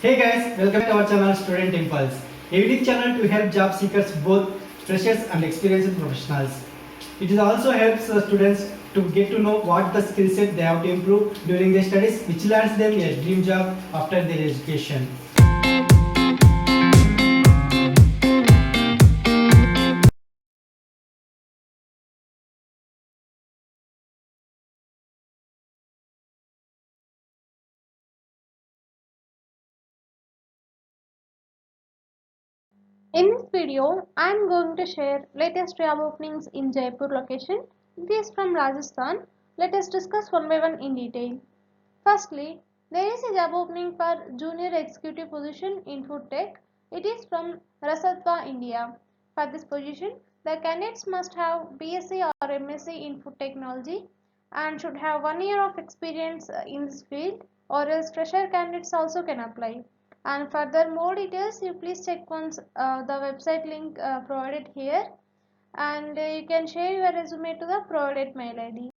Hey guys, welcome to our channel Student Impulse, a unique channel to help job seekers, both freshers and experienced professionals. It also helps students to get to know what the skill set they have to improve during their studies, which lands them a dream job after their education. In this video, I am going to share latest job openings in Jaipur location. This is from Rajasthan. Let us discuss one by one in detail. Firstly, there is a job opening for junior executive position in food tech. It is from Rasatva, India. For this position, the candidates must have BSc or MSc in food technology and should have 1 year of experience in this field, or else fresher candidates also can apply. And further more details, you please check once the website link provided here, and you can share your resume to the provided mail ID.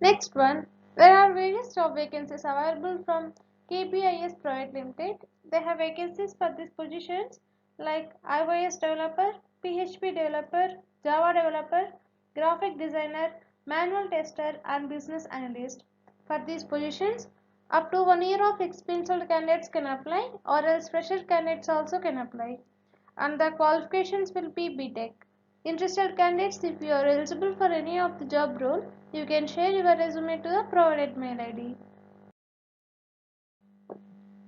Next one, there are various job vacancies available from KPIS Private Limited. They have vacancies for these positions like iOS developer, PHP developer, Java developer, graphic designer, manual tester, and business analyst. For these positions, up to 1 year of experienced candidates can apply, or else fresher candidates also can apply, and the qualifications will be BTech. Interested candidates, if you are eligible for any of the job role, you can share your resume to the provided mail ID.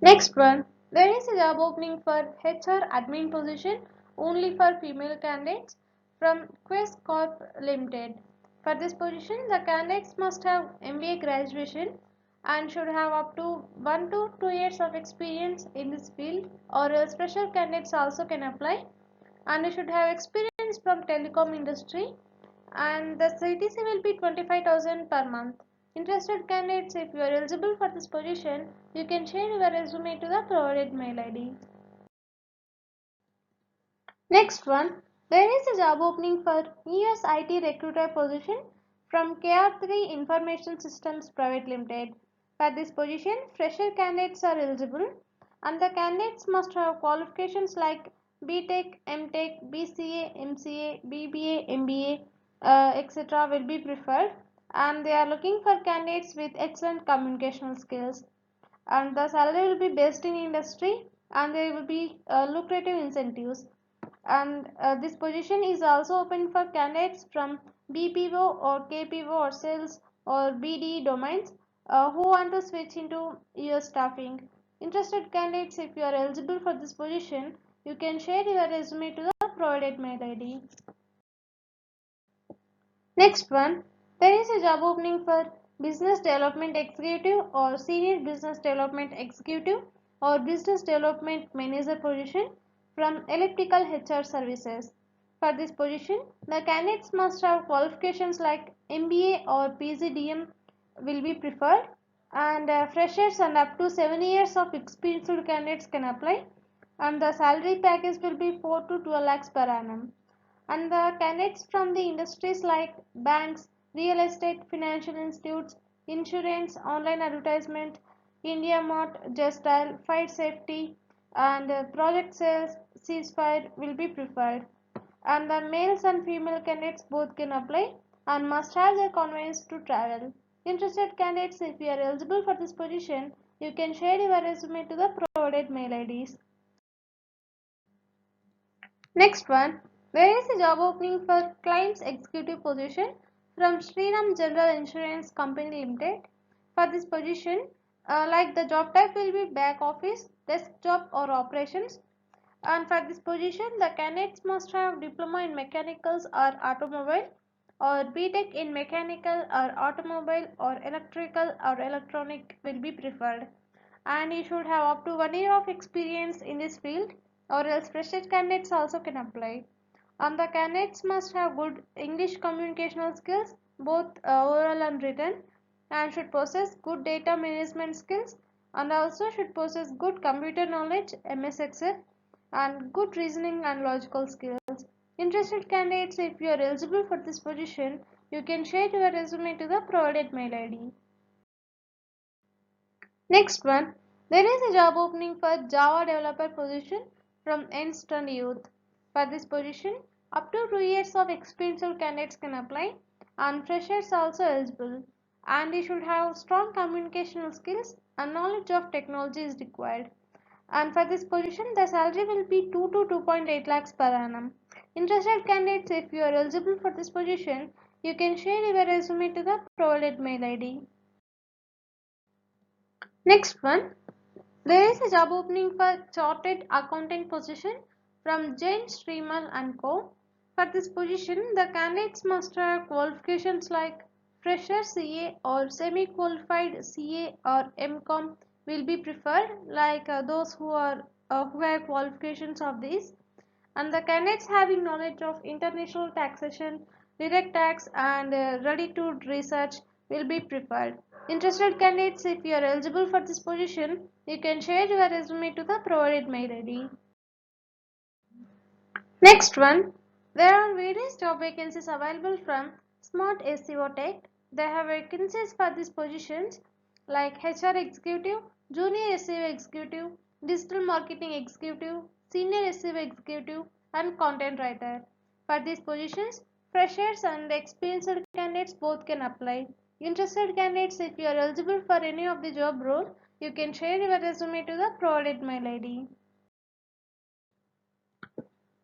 Next one, there is a job opening for HR admin position only for female candidates from Quest Corp Limited. For this position, the candidates must have MBA graduation and should have up to 1 to 2 years of experience in this field, or else fresher candidates also can apply, and you should have experience from telecom industry, and the CTC will be 25,000 per month. Interested candidates, if you are eligible for this position, you can share your resume to the provided mail ID. Next one, there is a job opening for US IT recruiter position from KR3 Information Systems Private Limited. For this position, fresher candidates are eligible, and the candidates must have qualifications like BTech, MTech, BCA, MCA, BBA, MBA, etc. will be preferred, and they are looking for candidates with excellent communication skills, and the salary will be based in industry, and there will be lucrative incentives, and this position is also open for candidates from BPO or KPO or sales or BD domains who want to switch into US staffing. Interested candidates, if you are eligible for this position, you can share your resume to the provided mail ID. Next one, there is a job opening for Business Development Executive or Senior Business Development Executive or Business Development Manager position from Elliptical HR Services. For this position, the candidates must have qualifications like MBA or PGDM will be preferred, and freshers and up to 7 years of experienced candidates can apply, and the salary package will be 4 to 12 lakhs per annum, and the candidates from the industries like banks, real estate, financial institutes, insurance, online advertisement, India Mart, Justile, fire safety, and project sales, ceasefire will be preferred. And the males and female candidates both can apply and must have their conveyance to travel. Interested candidates, if you are eligible for this position, you can share your resume to the provided mail IDs. Next one, there is a job opening for claims executive position from Shriram General Insurance Company Limited. For this position, like the job type will be back office, desktop or operations. And for this position, the candidates must have diploma in mechanicals or automobile, or BTech in mechanical or automobile or electrical or electronic will be preferred, and you should have up to 1 year of experience in this field, or else fresher candidates also can apply, and the candidates must have good English communicational skills, both oral and written, and should possess good data management skills, and also should possess good computer knowledge, MS Excel, and good reasoning and logical skills. Interested candidates, if you are eligible for this position, you can share your resume to the provided mail ID. Next one, there is a job opening for Java developer position from Instant Youth. For this position, up to 2 years of experienced candidates can apply and freshers are also eligible, and you should have strong communicational skills and knowledge of technology is required. And for this position, the salary will be 2 to 2.8 lakhs per annum. Interested candidates, if you are eligible for this position, you can share your resume to the provided mail ID. Next one, there is a job opening for Chartered Accountant position from Jane Streamal and Co. For this position, the candidates must have qualifications like fresher CA or semi-qualified CA or MCOM will be preferred, like those who have qualifications of these, and the candidates having knowledge of international taxation, direct tax, and ready to research will be preferred. Interested candidates, if you are eligible for this position, you can share your resume to the provided mail ID. Next one, there are various job vacancies available from Smart SEO Tech. They have vacancies for these positions like HR Executive, Junior SEO Executive, Digital Marketing Executive, Senior SEO Executive, and Content Writer. For these positions, freshers and experienced candidates both can apply. Interested candidates, if you are eligible for any of the job role, you can share your resume to the provided mail ID.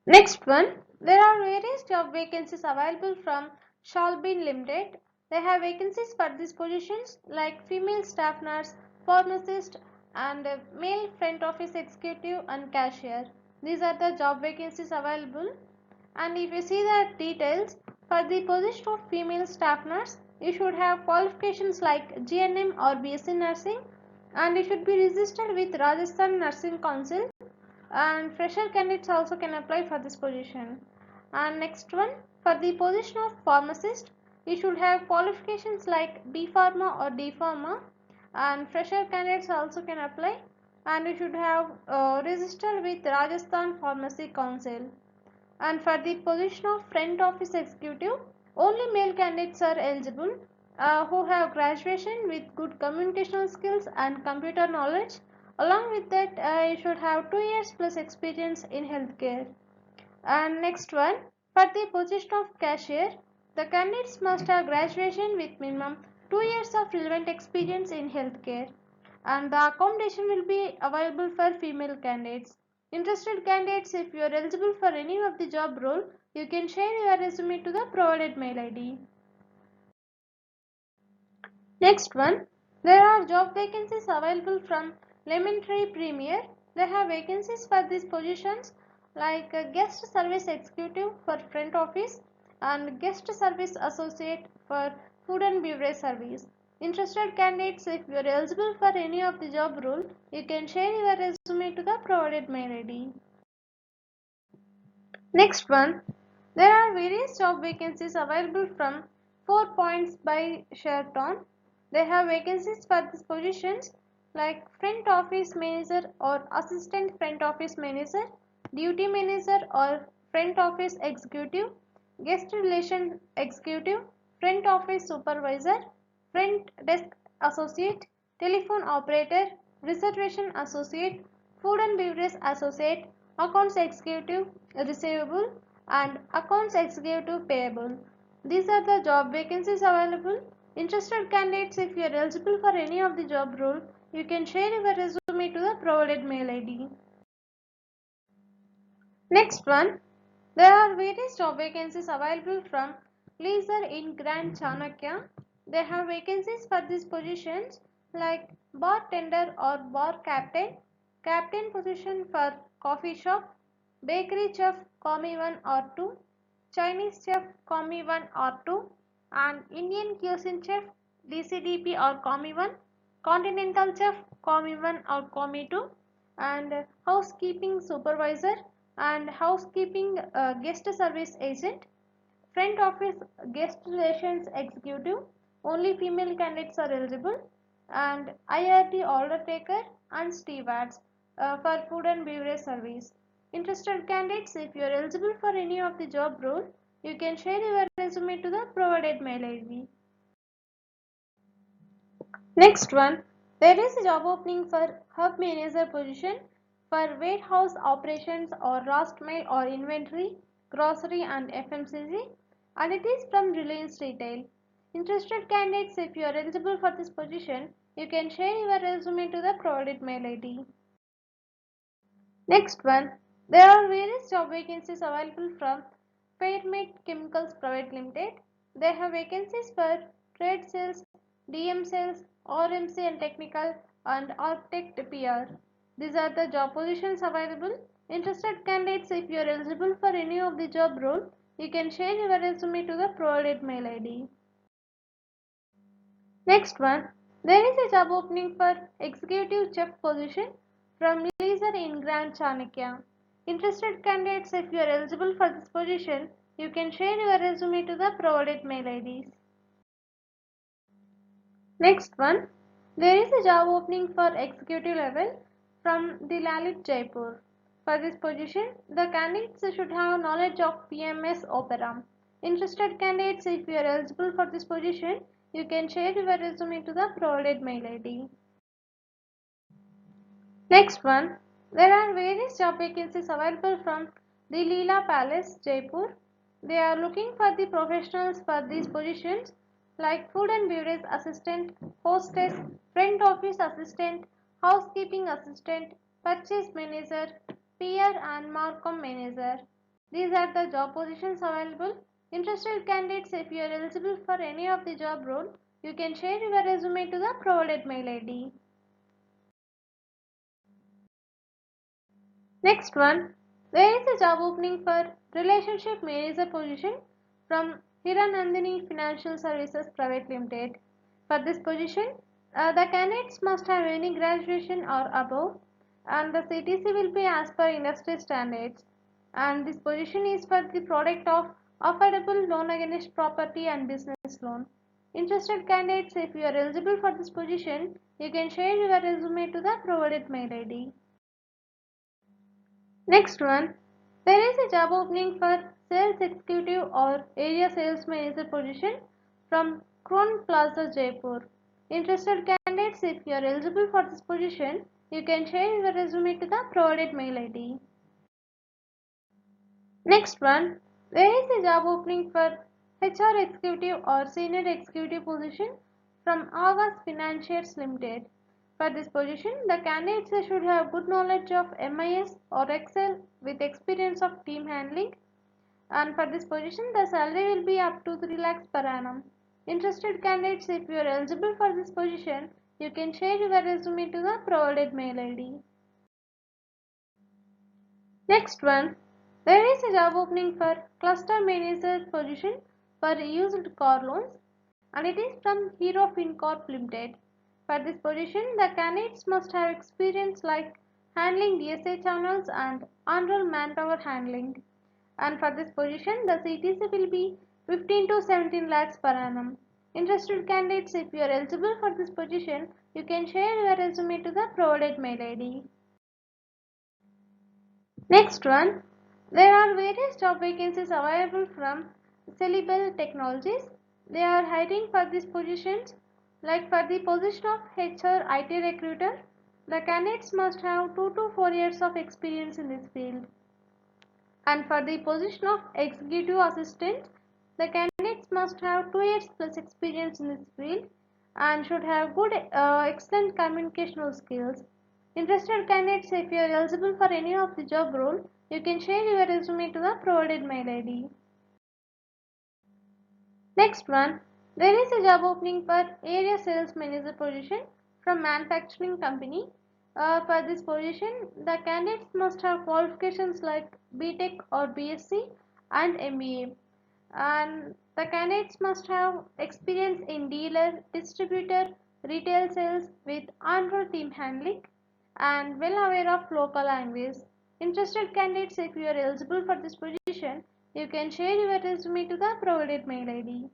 Next one, there are various job vacancies available from Shalbin Limited. They have vacancies for these positions like female staff nurse, pharmacist, and male front office executive and cashier. These are the job vacancies available. And if you see the details, for the position of female staff nurse, you should have qualifications like GNM or BSc nursing, and you should be registered with Rajasthan Nursing Council, and fresher candidates also can apply for this position. And next one, for the position of pharmacist, you should have qualifications like B Pharma or D Pharma, and fresher candidates also can apply, and you should have registered with Rajasthan Pharmacy Council. And for the position of front office executive, only male candidates are eligible who have graduation with good communication skills and computer knowledge. Along with that, you should have 2 years plus experience in healthcare. And next one, for the position of cashier, the candidates must have graduation with minimum 2 years of relevant experience in healthcare, and the accommodation will be available for female candidates. Interested candidates, if you are eligible for any of the job role, you can share your resume to the provided mail ID. Next one, there are job vacancies available from Lemon Tree Premier. They have vacancies for these positions like guest service executive for front office and guest service associate for food and beverage service. Interested candidates, if you are eligible for any of the job role, you can share your resume to the provided mail ID. Next one, there are various job vacancies available from 4 Points by Sheraton. They have vacancies for these positions like front office manager or assistant front office manager, duty manager or front office executive, guest relation executive, front office supervisor, front desk associate, telephone operator, reservation associate, food and beverage associate, accounts executive receivable, and accounts executive payable. These are the job vacancies available. Interested candidates, if you are eligible for any of the job role, you can share your resume to the provided mail ID. Next one, there are various job vacancies available from Leisure in Grand Chanakya. They have vacancies for these positions like bartender or bar captain, captain position for coffee shop, bakery chef commis 1 or 2, Chinese chef commis 1 or 2, and Indian cuisine chef DCDP or commis 1, continental chef commis 1 or commis 2, and housekeeping supervisor and housekeeping guest service agent, front office guest relations executive, only female candidates are eligible, and IRT order taker and stewards for food and beverage service. Interested candidates, if you are eligible for any of the job role, you can share your resume to the provided mail ID. Next one, There is a job opening for hub manager position for warehouse operations or last mile or inventory, grocery and FMCG, and it is from Reliance Retail. Interested candidates, if you are eligible for this position, you can share your resume to the provided mail ID. Next one, there are various job vacancies available from Fairmate Chemicals Private Limited. They have vacancies for trade sales, DM sales, RMC and technical and architect PR. These are the job positions available. Interested candidates, if you are eligible for any of the job role, you can share your resume to the provided mail ID. Next one, there is a job opening for executive chef position from Leisure in Grand Chanakya. Interested candidates, if you are eligible for this position, you can share your resume to the provided mail IDs. Next one, there is a job opening for executive level from the Lalit Jaipur. For this position, the candidates should have knowledge of PMS Opera. Interested candidates, if you are eligible for this position, you can share your resume to the provided mail ID. Next one, there are various job vacancies available from the Leela Palace, Jaipur. They are looking for the professionals for these positions like food and beverage assistant, hostess, front office assistant, housekeeping assistant, purchase manager, PR and Marcom manager. These are the job positions available. Interested candidates, if you are eligible for any of the job role, you can share your resume to the provided mail ID. Next one, there is a job opening for relationship manager position from Hiranandini Financial Services Private Limited. For this position, the candidates must have any graduation or above, and the CTC will be as per industry standards. And this position is for the product of affordable loan against property and business loan. Interested candidates, if you are eligible for this position, you can share your resume to the provided mail ID. Next one, there is a job opening for sales executive or area sales manager position from Crown Plaza, Jaipur. Interested candidates, if you are eligible for this position, you can share your resume to the provided mail ID. Next one, there is a job opening for HR executive or senior executive position from Agas Financiers Limited. For this position, the candidates should have good knowledge of MIS or Excel with experience of team handling. And for this position, the salary will be up to 3 lakhs per annum. Interested candidates, if you are eligible for this position, you can share your resume to the provided mail ID. Next one, there is a job opening for cluster manager position for used car loans, and it is from Hero FinCorp Limited. For this position, the candidates must have experience like handling DSA channels and on-roll manpower handling. And for this position, the CTC will be 15 to 17 lakhs per annum. Interested candidates, if you are eligible for this position, you can share your resume to the provided mail ID. Next one, there are various job vacancies available from Celebel Technologies. They are hiring for these positions. Like for the position of HR IT recruiter, the candidates must have 2 to 4 years of experience in this field. And for the position of executive assistant, the candidates must have 2 years plus experience in this field and should have good, excellent communicational skills. Interested candidates, if you are eligible for any of the job role, you can share your resume to the provided mail ID. Next one, there is a job opening for area sales manager position from manufacturing company. For this position, the candidates must have qualifications like BTech or BSc and MBA. And the candidates must have experience in dealer, distributor, retail sales with on-road team handling and well aware of local language. Interested candidates, if you are eligible for this position, you can share your resume to the provided mail ID.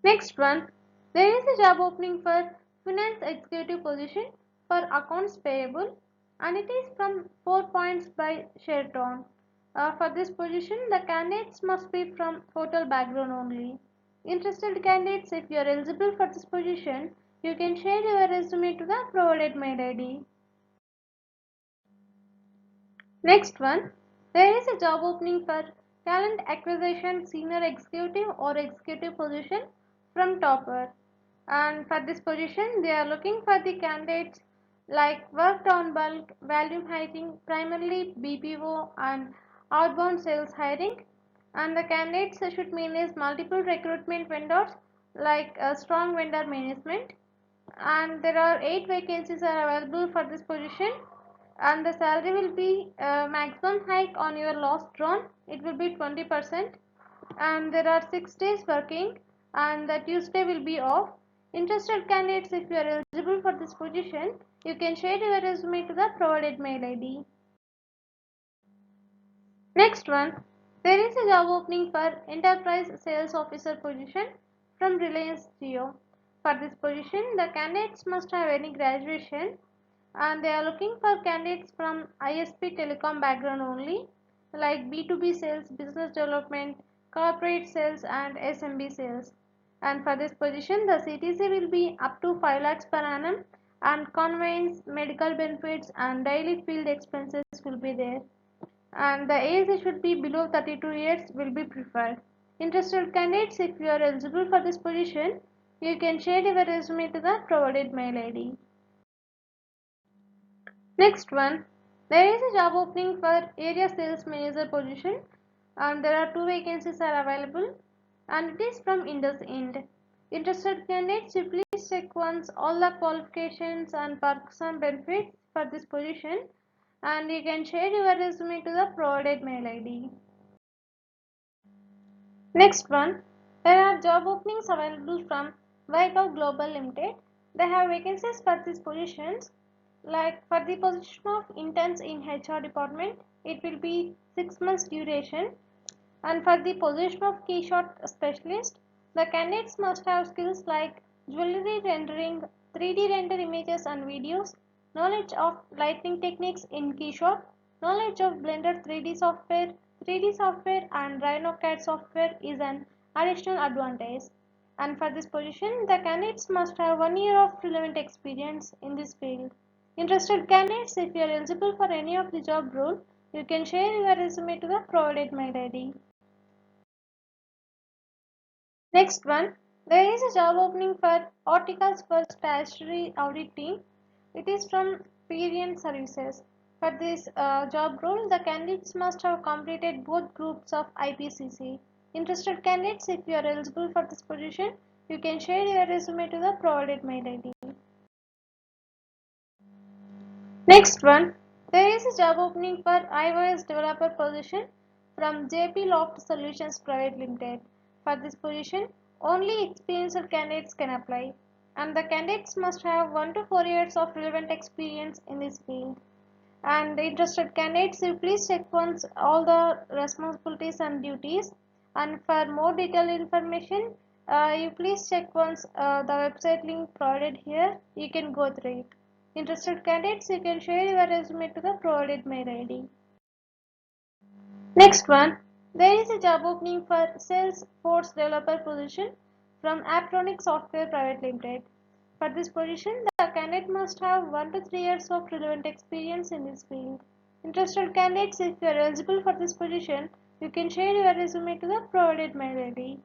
Next one, there is a job opening for finance executive position for accounts payable, and it is from 4 points by Sheraton. For this position, the candidates must be from hotel background only. Interested candidates, if you are eligible for this position, you can share your resume to the provided mail ID. Next one, there is a job opening for talent acquisition senior executive or executive position from Topper. And for this position, they are looking for the candidates like worked on bulk volume hiring, primarily BPO and outbound sales hiring. And the candidates should manage multiple recruitment vendors like strong vendor management. And there are 8 vacancies are available for this position, and the salary will be maximum hike on your last drawn, it will be 20%, and there are 6 days working, and the Tuesday will be off. Interested candidates, if you are eligible for this position, you can share your resume to the provided mail ID. Next one, there is a job opening for enterprise sales officer position from Reliance Jio. For this position, the candidates must have any graduation, and they are looking for candidates from ISP telecom background only, like B2B sales, business development, corporate sales and SMB sales. And for this position, the CTC will be up to 5 lakhs per annum, and conveyance, medical benefits and daily field expenses will be there, and the age should be below 32 years will be preferred. Interested candidates, if you are eligible for this position, you can share your resume to the provided mail ID. Next one, there is a job opening for area sales manager position, and there are 2 vacancies are available, and it is from Indus End. Interested candidates, you please check once all the qualifications and perks and benefits for this position, and you can share your resume to the provided mail ID. Next one, there are job openings available from Whiteout Global Limited. They have vacancies for these positions. Like for the position of interns in HR department, it will be 6 months duration. And for the position of keyshot specialist, the candidates must have skills like jewelry rendering, 3D render images and videos, knowledge of lighting techniques in keyshot, knowledge of Blender 3D software. 3D software and Rhino CAD software is an additional advantage. And for this position, the candidates must have 1 year of relevant experience in this field. Interested candidates, if you are eligible for any of the job role, you can share your resume to the provided mail ID. Next one, there is a job opening for Articles for Statutory Audit Team. It is from Perian Services. For this job role, the candidates must have completed both groups of IPCC. Interested candidates, if you are eligible for this position, you can share your resume to the provided mail ID. Next one, there is a job opening for iOS developer position from JP Loft Solutions Private Limited. For this position, only experienced candidates can apply, and the candidates must have 1 to 4 years of relevant experience in this field. And the interested candidates, you please check once all the responsibilities and duties, and for more detailed information, you please check once the website link provided here, you can go through it. Interested candidates, you can share your resume to the provided mail ID. Next one, there is a job opening for Salesforce developer position from Aptronic Software Private Limited. For this position, the candidate must have 1 to 3 years of relevant experience in this field. Interested candidates, if you are eligible for this position, you can share your resume to the provided mail ID.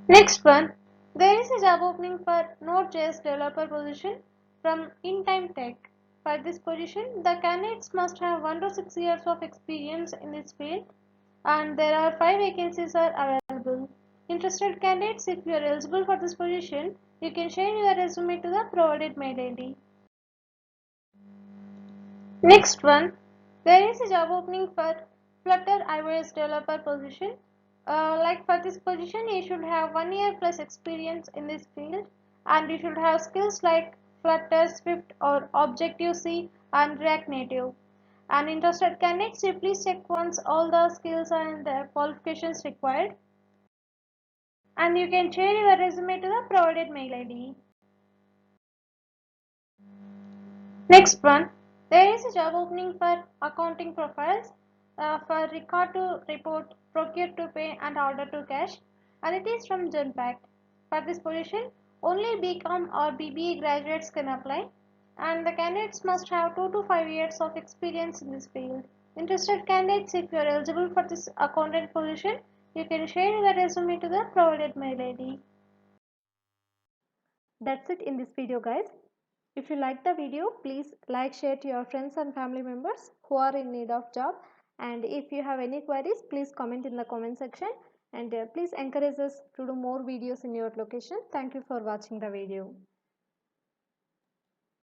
Next one, there is a job opening for Node.js developer position from InTime Tech. For this position, the candidates must have 1 to 6 years of experience in this field, and there are 5 vacancies are available. Interested candidates, if you are eligible for this position, you can share your resume to the provided mail ID. Next one, there is a job opening for Flutter iOS developer position. Like for this position, you should have 1 year plus experience in this field, and you should have skills like Flutter, Swift, or Objective C and React Native. And interested candidates, you please check once all the skills and qualifications required, and you can share your resume to the provided mail ID. Next one, there is a job opening for accounting profiles for record to report, procure to pay, and order to cash. and it is from Genpact. For this position, only BCom or BBA graduates can apply, and the candidates must have 2 to 5 years of experience in this field. Interested candidates, if you are eligible for this accountant position, you can share your resume to the provided mail ID. That's it in this video, guys. If you like the video, please like, share to your friends and family members who are in need of job. And if you have any queries, please comment in the comment section. And please encourage us to do more videos in your location. Thank you for watching the video.